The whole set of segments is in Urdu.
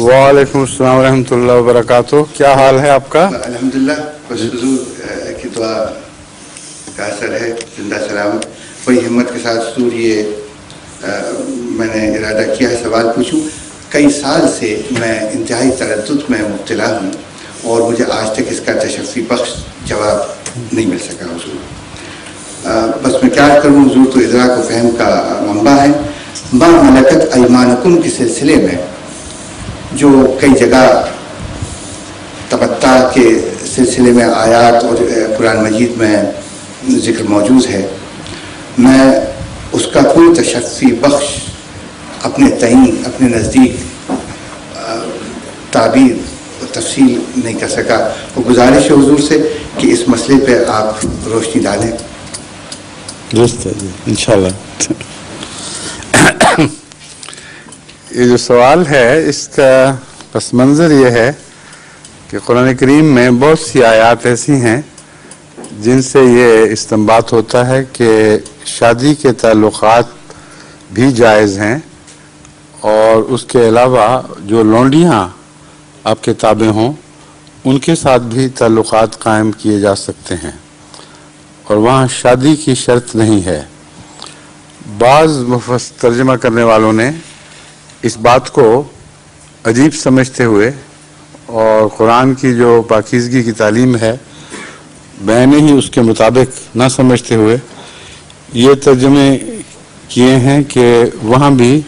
وعلیکم السلام ورحمۃ اللہ وبرکاتہ. کیا حال ہے آپ کا؟ الحمدللہ. بس حضور کی دعا کا اثر ہے، زندہ سلامت. بڑی ہمت کے ساتھ حضور یہ میں نے ارادہ کیا ہے سوال پوچھوں. کئی سال سے میں انتہائی تردد میں مبتلا ہوں اور مجھے آج تک اس کا تشفی بخش جواب نہیں مل سکا حضور. بس میں کیا کروں حضور، تو ادراک و فہم کا منبع ہے. ما ملکت ایمانکم کے سلسلے میں جو کئی جگہ تمتع کے سلسلے میں آیات اور قرآن مجید میں ذکر موجود ہے، میں اس کا کوئی تشفی بخش اپنے تعین اپنے نزدیک تعبیر و تفصیل نہیں کر سکا. وہ گزارش ہے حضور سے کہ اس مسئلے پہ آپ روشنی ڈالیں. درست ہے جی، انشاءاللہ. یہ جو سوال ہے اس کا پس منظر یہ ہے کہ قرآن کریم میں بہت سی آیات ایسی ہیں جن سے یہ استنباط ہوتا ہے کہ شادی کے تعلقات بھی جائز ہیں، اور اس کے علاوہ جو لونڈیاں آپ کے تابع ہوں ان کے ساتھ بھی تعلقات قائم کیے جا سکتے ہیں، اور وہاں شادی کی شرط نہیں ہے. بعض ترجمہ کرنے والوں نے اس بات کو عجیب سمجھتے ہوئے اور قرآن کی جو پاکیزگی کی تعلیم ہے میں ہی اس کے مطابق نہ سمجھتے ہوئے یہ ترجمے کیے ہیں کہ وہاں بھی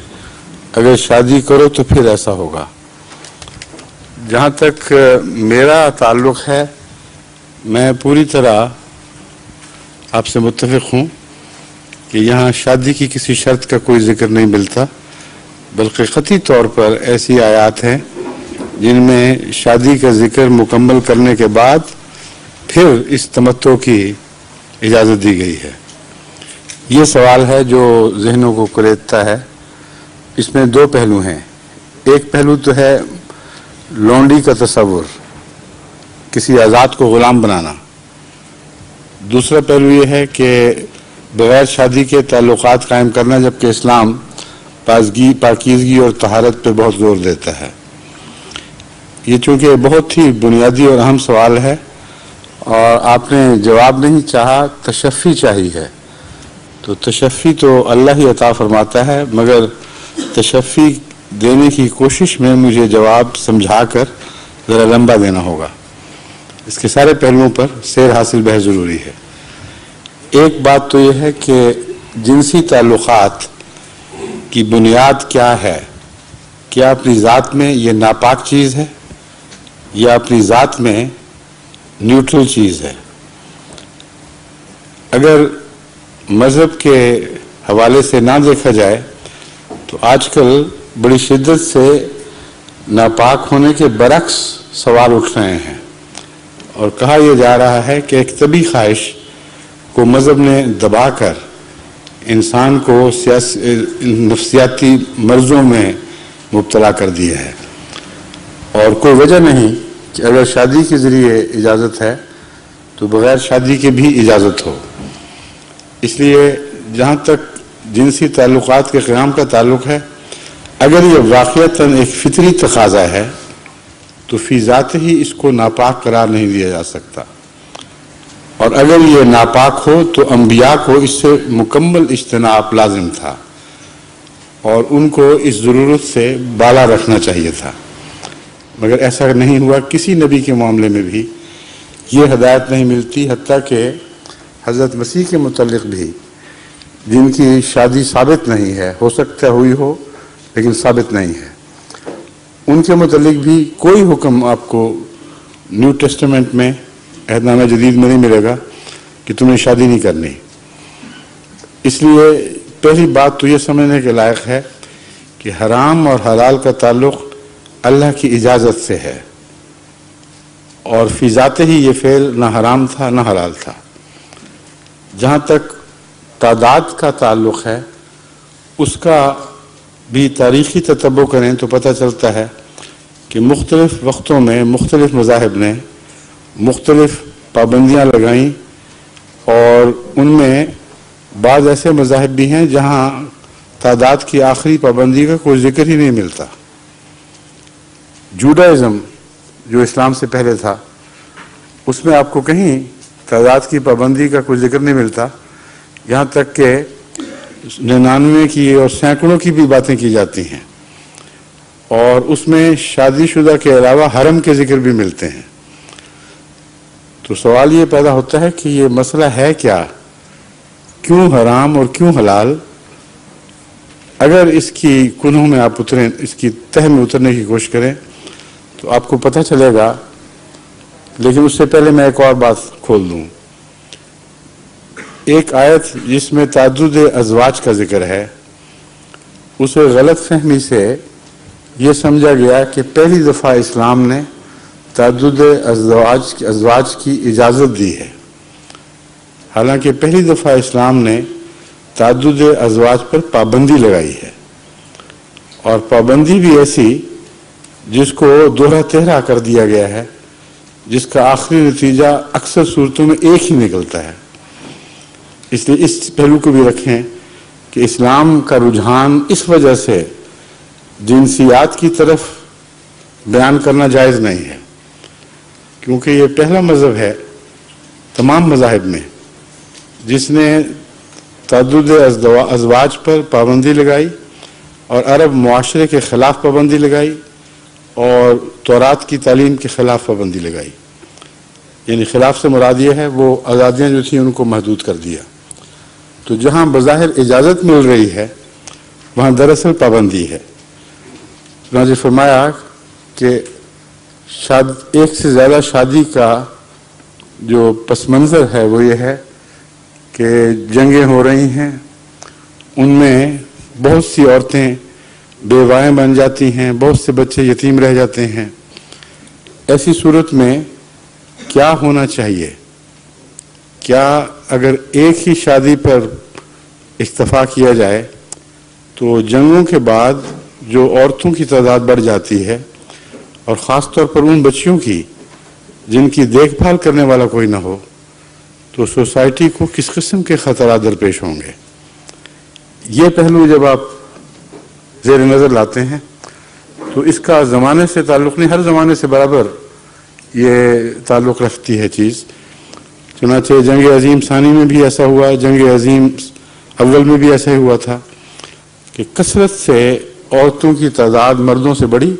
اگر شادی کرو تو پھر ایسا ہوگا. جہاں تک میرا تعلق ہے میں پوری طرح آپ سے متفق ہوں کہ یہاں شادی کی کسی شرط کا کوئی ذکر نہیں ملتا، بلکہ قطعی طور پر ایسی آیات ہیں جن میں شادی کا ذکر مکمل کرنے کے بعد پھر اس تمتع کی اجازت دی گئی ہے. یہ سوال ہے جو ذہنوں کو کلیدتا ہے. اس میں دو پہلو ہیں. ایک پہلو تو ہے لونڈی کا تصور، کسی آزاد کو غلام بنانا. دوسرا پہلو یہ ہے کہ بغیر شادی کے تعلقات قائم کرنا، جبکہ اسلام پاکیزگی اور طہارت پہ بہت زور دیتا ہے. یہ چونکہ بہت ہی بنیادی اور اہم سوال ہے اور آپ نے جواب نہیں چاہا، تشفی چاہی ہے، تو تشفی تو اللہ ہی عطا فرماتا ہے، مگر تشفی دینے کی کوشش میں مجھے جواب سمجھا کر ذرا لمبا دینا ہوگا. اس کے سارے پہلوؤں پر سیر حاصل بہت ضروری ہے. ایک بات تو یہ ہے کہ جنسی تعلقات کی بنیاد کیا ہے؟ کیا اپنی ذات میں یہ ناپاک چیز ہے یا اپنی ذات میں نیوٹرل چیز ہے؟ اگر مذہب کے حوالے سے نہ دیکھا جائے تو آج کل بڑی شدت سے ناپاک ہونے کے برعکس سوال اٹھ رہے ہیں، اور کہا یہ جا رہا ہے کہ ایک طبی خواہش کو مذہب نے دبا کر انسان کو نفسیاتی مرضوں میں مبتلا کر دیا ہے، اور کوئی وجہ نہیں کہ اگر شادی کے ذریعے اجازت ہے تو بغیر شادی کے بھی اجازت ہو. اس لیے جہاں تک جنسی تعلقات کے قیام کا تعلق ہے، اگر یہ واقعتاً ایک فطری تقاضا ہے تو فی ذات ہی اس کو ناپاک قرار نہیں دیا جا سکتا، اور اگر یہ ناپاک ہو تو انبیاء کو اس سے مکمل اجتناب لازم تھا اور ان کو اس ضرورت سے بالا رکھنا چاہیے تھا، مگر ایسا نہیں ہوا. کسی نبی کے معاملے میں بھی یہ ہدایت نہیں ملتی، حتیٰ کہ حضرت مسیح کے متعلق بھی، جن کی شادی ثابت نہیں ہے، ہو سکتا ہوئی ہو لیکن ثابت نہیں ہے، ان کے متعلق بھی کوئی حکم آپ کو نیو ٹیسٹمنٹ میں عہد نامہ جدید میں نہیں ملے گا کہ تمہیں شادی نہیں کرنی. اس لیے پہلی بات تو یہ سمجھنے کے لائق ہے کہ حرام اور حلال کا تعلق اللہ کی اجازت سے ہے، اور فی ذات ہی یہ فعل نہ حرام تھا نہ حلال تھا. جہاں تک تعداد کا تعلق ہے، اس کا بھی تاریخی تتبع کریں تو پتہ چلتا ہے کہ مختلف وقتوں میں مختلف مذاہب نے مختلف پابندیاں لگائیں، اور ان میں بعض ایسے مذاہب بھی ہیں جہاں تعداد کی آخری پابندی کا کوئی ذکر ہی نہیں ملتا. جوڈائزم جو اسلام سے پہلے تھا اس میں آپ کو کہیں تعداد کی پابندی کا کوئی ذکر نہیں ملتا، یہاں تک کہ 99 کی اور سینکڑوں کی بھی باتیں کی جاتی ہیں، اور اس میں شادی شدہ کے علاوہ حرم کے ذکر بھی ملتے ہیں۔ تو سوال یہ پیدا ہوتا ہے کہ یہ مسئلہ ہے کیا، کیوں حرام اور کیوں حلال؟ اگر اس کی کنہوں میں آپ اتریں، اس کی تہ میں اترنے کی کوشش کریں تو آپ کو پتہ چلے گا، لیکن اس سے پہلے میں ایک اور بات کھول دوں۔ ایک آیت جس میں تعدد ازواج کا ذکر ہے، اسے غلط فہمی سے یہ سمجھا گیا کہ پہلی دفعہ اسلام نے تعدد ازواج کی اجازت دی ہے، حالانکہ پہلی دفعہ اسلام نے تعدد ازواج پر پابندی لگائی ہے، اور پابندی بھی ایسی جس کو دوہرا تہرا کر دیا گیا ہے، جس کا آخری نتیجہ اکثر صورتوں میں ایک ہی نکلتا ہے۔ اس لیے اس پہلو کو بھی رکھیں کہ اسلام کا رجحان اس وجہ سے جنسیات کی طرف بیان کرنا جائز نہیں ہے، کیونکہ یہ پہلا مذہب ہے تمام مذاہب میں جس نے تعدد ازواج پر پابندی لگائی اور عرب معاشرے کے خلاف پابندی لگائی اور تورات کی تعلیم کے خلاف پابندی لگائی۔ یعنی خلاف سے مراد یہ ہے وہ آزادیاں جو تھیں ان کو محدود کر دیا۔ تو جہاں بظاہر اجازت مل رہی ہے وہاں دراصل پابندی ہے۔ چنانچہ فرمایا کہ ایک سے زیادہ شادی کا جو پس منظر ہے وہ یہ ہے کہ جنگیں ہو رہی ہیں، ان میں بہت سی عورتیں بیوائیں بن جاتی ہیں، بہت سے بچے یتیم رہ جاتے ہیں۔ ایسی صورت میں کیا ہونا چاہیے؟ کیا اگر ایک ہی شادی پر اکتفا کیا جائے تو جنگوں کے بعد جو عورتوں کی تعداد بڑھ جاتی ہے، اور خاص طور پر ان بچیوں کی جن کی دیکھ بھال کرنے والا کوئی نہ ہو، تو سوسائٹی کو کس قسم کے خطرات درپیش ہوں گے؟ یہ پہلو جب آپ زیر نظر لاتے ہیں تو اس کا زمانے سے تعلق نہیں، ہر زمانے سے برابر یہ تعلق رکھتی ہے چیز۔ چنانچہ جنگ عظیم ثانی میں بھی ایسا ہوا، جنگ عظیم اول میں بھی ایسا ہی ہوا تھا کہ کثرت سے عورتوں کی تعداد مردوں سے بڑھی،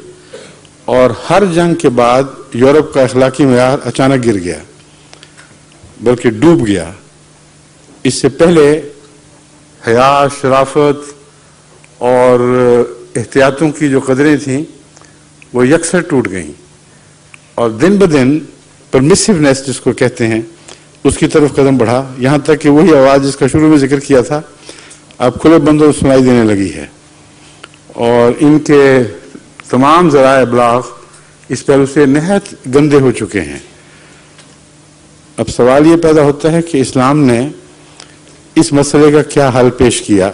اور ہر جنگ کے بعد یورپ کا اخلاقی معیار اچانک گر گیا، بلکہ ڈوب گیا۔ اس سے پہلے حیا، شرافت اور احتیاطوں کی جو قدریں تھیں وہ یکسر ٹوٹ گئیں، اور دن بدن پرمیسیونیس جس کو کہتے ہیں اس کی طرف قدم بڑھا، یہاں تک کہ وہی آواز جس کا شروع میں ذکر کیا تھا اب کھلے بندوں سنائی دینے لگی ہے، اور ان کے تمام ذرائع ابلاغ اس پہلو سے نہایت گندے ہو چکے ہیں۔ اب سوال یہ پیدا ہوتا ہے کہ اسلام نے اس مسئلے کا کیا حل پیش کیا؟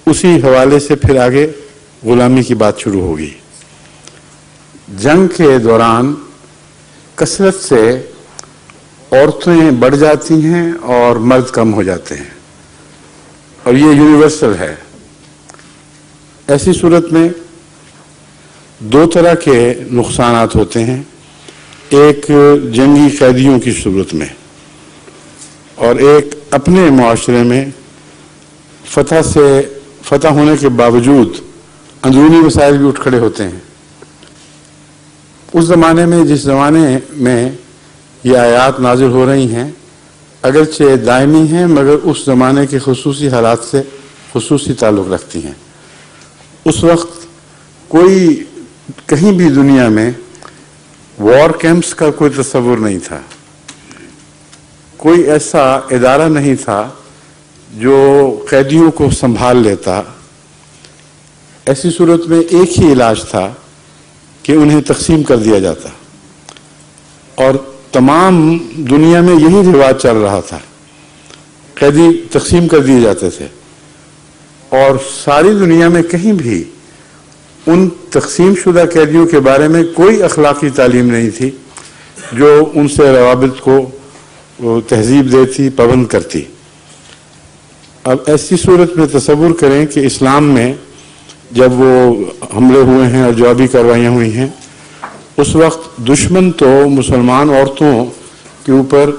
اسی حوالے سے پھر آگے غلامی کی بات شروع ہوگی۔ جنگ کے دوران کثرت سے عورتیں بڑھ جاتی ہیں اور مرد کم ہو جاتے ہیں، اور یہ یونیورسل ہے۔ ایسی صورت میں دو طرح کے نقصانات ہوتے ہیں، ایک جنگی قیدیوں کی صورت میں، اور ایک اپنے معاشرے میں فتح ہونے کے باوجود اندرونی مسائل بھی اٹھ کھڑے ہوتے ہیں۔ اس زمانے میں جس زمانے میں یہ آیات نازل ہو رہی ہیں اگرچہ دائمی ہیں، مگر اس زمانے کے خصوصی حالات سے خصوصی تعلق رکھتی ہیں۔ اس وقت کوئی کہیں بھی دنیا میں وار کیمپس کا کوئی تصور نہیں تھا، کوئی ایسا ادارہ نہیں تھا جو قیدیوں کو سنبھال لیتا۔ ایسی صورت میں ایک ہی علاج تھا کہ انہیں تقسیم کر دیا جاتا، اور تمام دنیا میں یہی رواج چل رہا تھا، قیدی تقسیم کر دیے جاتے تھے، اور ساری دنیا میں کہیں بھی ان تقسیم شدہ قیدیوں کے بارے میں کوئی اخلاقی تعلیم نہیں تھی جو ان سے روابط کو تہذیب دیتی، پابند کرتی۔ اب ایسی صورت میں تصور کریں کہ اسلام میں جب وہ حملے ہوئے ہیں اور جوابی کارروائیاں ہوئی ہیں، اس وقت دشمن تو مسلمان عورتوں کے اوپر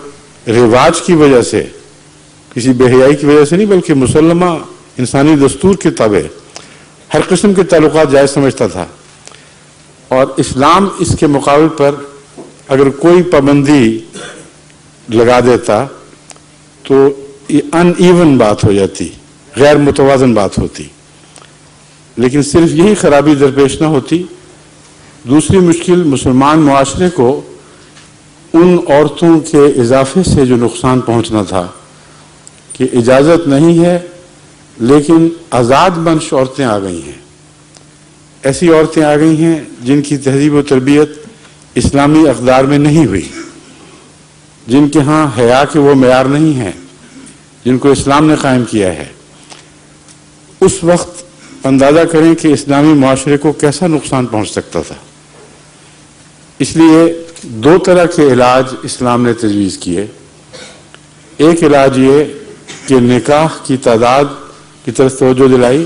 رواج کی وجہ سے، کسی بے حیائی کی وجہ سے نہیں، بلکہ مسلمہ انسانی دستور کے تابع ہر قسم کے تعلقات جائز سمجھتا تھا، اور اسلام اس کے مقابل پر اگر کوئی پابندی لگا دیتا تو یہ ان ایون بات ہو جاتی، غیر متوازن بات ہوتی، لیکن صرف یہی خرابی درپیش نہ ہوتی۔ دوسری مشکل مسلمان معاشرے کو ان عورتوں کے اضافے سے جو نقصان پہنچنا تھا کہ اجازت نہیں ہے لیکن آزاد منش عورتیں آ گئی ہیں، ایسی عورتیں آ گئی ہیں جن کی تہذیب و تربیت اسلامی اقدار میں نہیں ہوئی، جن کے ہاں حیا کے وہ معیار نہیں ہیں جن کو اسلام نے قائم کیا ہے۔ اس وقت اندازہ کریں کہ اسلامی معاشرے کو کیسا نقصان پہنچ سکتا تھا۔ اس لیے دو طرح کے علاج اسلام نے تجویز کیے۔ ایک علاج یہ کہ نکاح کی تعداد کی طرف توجہ دلائی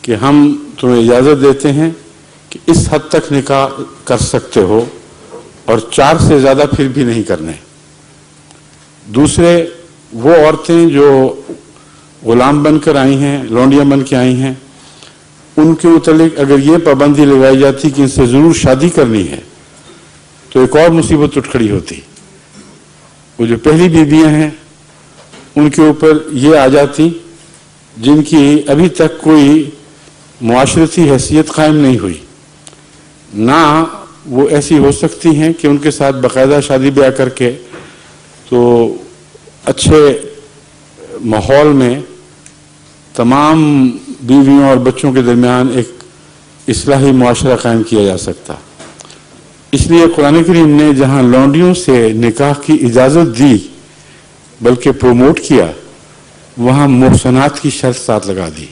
کہ ہم تمہیں اجازت دیتے ہیں کہ اس حد تک نکاح کر سکتے ہو اور 4 سے زیادہ پھر بھی نہیں کرنے۔ دوسرے وہ عورتیں جو غلام بن کر آئی ہیں، لونڈیاں بن کے آئی ہیں، ان کے متعلق اگر یہ پابندی لگائی جاتی کہ ان سے ضرور شادی کرنی ہے تو ایک اور مصیبت اٹھ کھڑی ہوتی۔ وہ جو پہلی بیویاں ہیں ان کے اوپر یہ آ جاتی جن کی ابھی تک کوئی معاشرتی حیثیت قائم نہیں ہوئی، نہ وہ ایسی ہو سکتی ہیں کہ ان کے ساتھ باقاعدہ شادی بیاہ کر کے تو اچھے ماحول میں تمام بیویوں اور بچوں کے درمیان ایک اصلاحی معاشرہ قائم کیا جا سکتا۔ اس لیے قرآن کریم نے جہاں لونڈیوں سے نکاح کی اجازت دی بلکہ پروموٹ کیا، وہاں محسنات کی شرط ساتھ لگا دی۔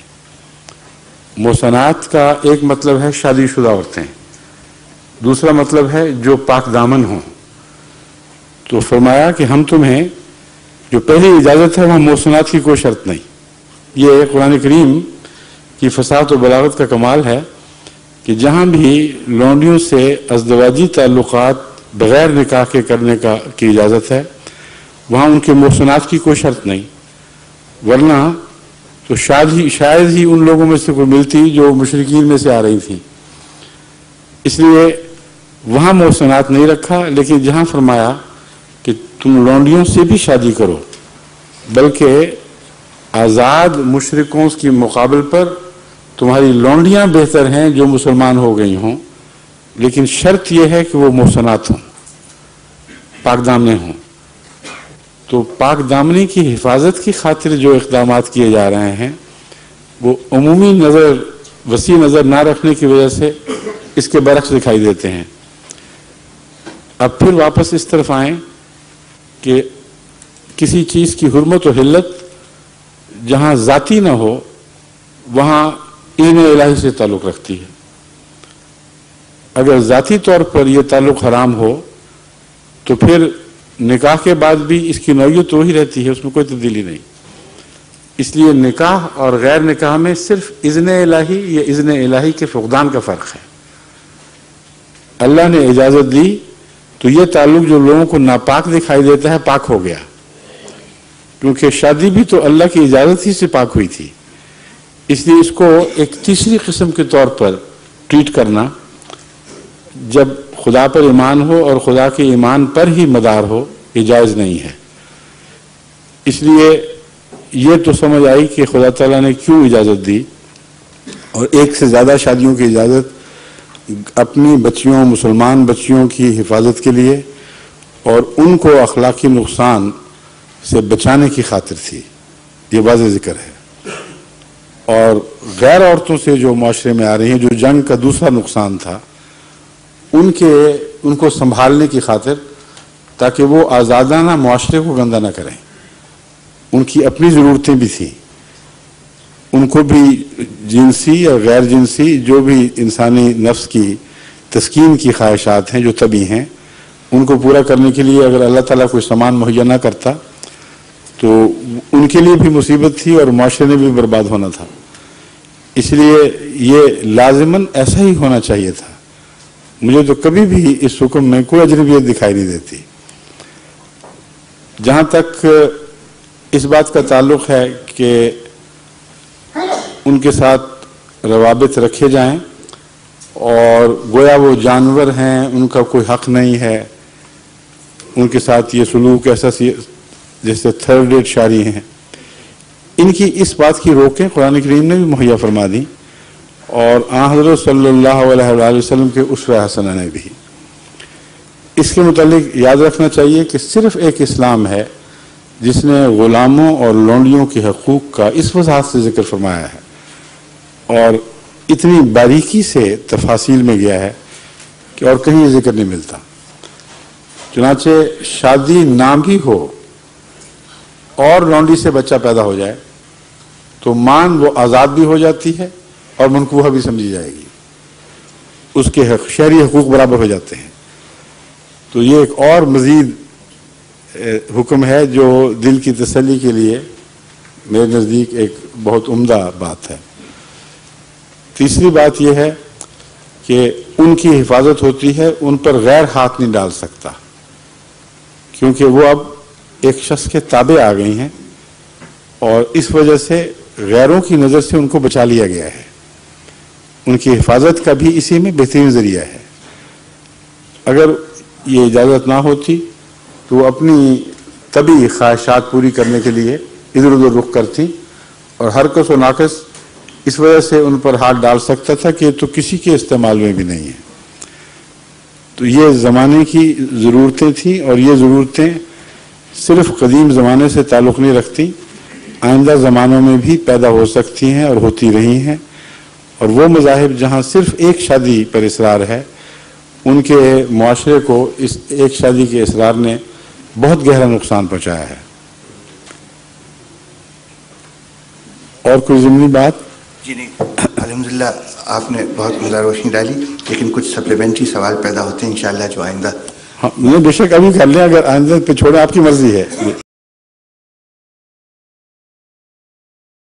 محسنات کا ایک مطلب ہے شادی شدہ عورتیں، دوسرا مطلب ہے جو پاک دامن ہوں۔ تو فرمایا کہ ہم تمہیں جو پہلی اجازت ہے وہاں محسنات کی کوئی شرط نہیں۔ یہ قرآن کریم کی فصاحت و بلاغت کا کمال ہے کہ جہاں بھی لونڈیوں سے ازدواجی تعلقات بغیر نکاح کے کرنے کی اجازت ہے وہاں ان کے محسنات کی کوئی شرط نہیں، ورنہ تو شاید ہی ان لوگوں میں سے کوئی ملتی جو مشرکین میں سے آ رہی تھیں۔ اس لیے وہاں محسنات نہیں رکھا، لیکن جہاں فرمایا کہ تم لونڈیوں سے بھی شادی کرو، بلکہ آزاد مشرکوں کے مقابل پر تمہاری لونڈیاں بہتر ہیں جو مسلمان ہو گئی ہوں، لیکن شرط یہ ہے کہ وہ محسنات ہوں، پاک دامنے ہوں۔ تو پاک دامنی کی حفاظت کی خاطر جو اقدامات کیے جا رہے ہیں وہ عمومی نظر، وسیع نظر نہ رکھنے کی وجہ سے اس کے برعکس دکھائی دیتے ہیں۔ اب پھر واپس اس طرف آئیں کہ کسی چیز کی حرمت و حلت جہاں ذاتی نہ ہو وہاں اذن الہی سے تعلق رکھتی ہے۔ اگر ذاتی طور پر یہ تعلق حرام ہو تو پھر نکاح کے بعد بھی اس کی نوعیت وہی رہتی ہے، اس میں کوئی تبدیلی نہیں۔ اس لیے نکاح اور غیر نکاح میں صرف اذن الہی یا اذن الہی کے فقدان کا فرق ہے۔ اللہ نے اجازت دی تو یہ تعلق جو لوگوں کو ناپاک دکھائی دیتا ہے پاک ہو گیا، کیونکہ شادی بھی تو اللہ کی اجازت ہی سے پاک ہوئی تھی۔ اس لیے اس کو ایک تیسری قسم کے طور پر ٹریٹ کرنا، جب خدا پر ایمان ہو اور خدا کے ایمان پر ہی مدار ہو، یہ جائز نہیں ہے۔ اس لیے یہ تو سمجھ آئی کہ خدا تعالیٰ نے کیوں اجازت دی، اور ایک سے زیادہ شادیوں کی اجازت اپنی بچیوں، مسلمان بچیوں کی حفاظت کے لیے اور ان کو اخلاقی نقصان سے بچانے کی خاطر تھی، یہ واضح ذکر ہے۔ اور غیر عورتوں سے جو معاشرے میں آ رہی ہیں، جو جنگ کا دوسرا نقصان تھا، ان کو سنبھالنے کی خاطر، تاکہ وہ آزادانہ معاشرے کو گندہ نہ کریں۔ ان کی اپنی ضرورتیں بھی تھیں، ان کو بھی جنسی یا غیر جنسی جو بھی انسانی نفس کی تسکین کی خواہشات ہیں جو طبعی ہیں، ان کو پورا کرنے کے لیے اگر اللہ تعالیٰ کوئی سامان مہیا نہ کرتا تو ان کے لیے بھی مصیبت تھی اور معاشرے نے بھی برباد ہونا تھا۔ اس لیے یہ لازماً ایسا ہی ہونا چاہیے تھا. مجھے تو کبھی بھی اس حکم میں کوئی اجنبیت دکھائی نہیں دیتی. جہاں تک اس بات کا تعلق ہے کہ ان کے ساتھ روابط رکھے جائیں اور گویا وہ جانور ہیں، ان کا کوئی حق نہیں ہے، ان کے ساتھ یہ سلوک ایسا جیسے تھرڈ ریٹ شاری ہیں، ان کی اس بات کی روکیں قرآن کریم نے بھی مہیا فرما دی اور آن حضرت صلی اللہ علیہ وآلہ وسلم کے اسوہ حسنہ نے بھی. اس کے متعلق یاد رکھنا چاہیے کہ صرف ایک اسلام ہے جس نے غلاموں اور لونڈیوں کے حقوق کا اس وضاحت سے ذکر فرمایا ہے اور اتنی باریکی سے تفاصیل میں گیا ہے کہ اور کہیں یہ ذکر نہیں ملتا. چنانچہ شادی نام ہی ہو اور لونڈی سے بچہ پیدا ہو جائے تو ماں وہ آزاد بھی ہو جاتی ہے اور منکوحہ بھی سمجھی جائے گی، اس کے شہری حقوق برابر ہو جاتے ہیں. تو یہ ایک اور مزید حکم ہے جو دل کی تسلی کے لیے میرے نزدیک ایک بہت عمدہ بات ہے. تیسری بات یہ ہے کہ ان کی حفاظت ہوتی ہے، ان پر غیر ہاتھ نہیں ڈال سکتا کیونکہ وہ اب ایک شخص کے تابع آ گئی ہیں اور اس وجہ سے غیروں کی نظر سے ان کو بچا لیا گیا ہے. ان کی حفاظت کا بھی اسی میں بہترین ذریعہ ہے. اگر یہ اجازت نہ ہوتی تو وہ اپنی طبعی خواہشات پوری کرنے کے لیے ادھر ادھر رخ کرتی اور ہر کس و ناقص اس وجہ سے ان پر ہاتھ ڈال سکتا تھا کہ تو کسی کے استعمال میں بھی نہیں ہے. تو یہ زمانے کی ضرورتیں تھیں اور یہ ضرورتیں صرف قدیم زمانے سے تعلق نہیں رکھتی، آئندہ زمانوں میں بھی پیدا ہو سکتی ہیں اور ہوتی رہی ہیں. اور وہ مذاہب جہاں صرف ایک شادی پر اصرار ہے ان کے معاشرے کو اس ایک شادی کے اصرار نے بہت گہرا نقصان پہنچایا ہے. اور کوئی ضمنی بات؟ جی نہیں، الحمدللہ آپ نے بہت عمدہ روشنی ڈالی، لیکن کچھ سپلیمنٹری سوال پیدا ہوتے ہیں انشاءاللہ جو آئندہ. ہاں، بے شک ابھی کر لیں، اگر آئندہ پہ چھوڑیں آپ کی مرضی ہے.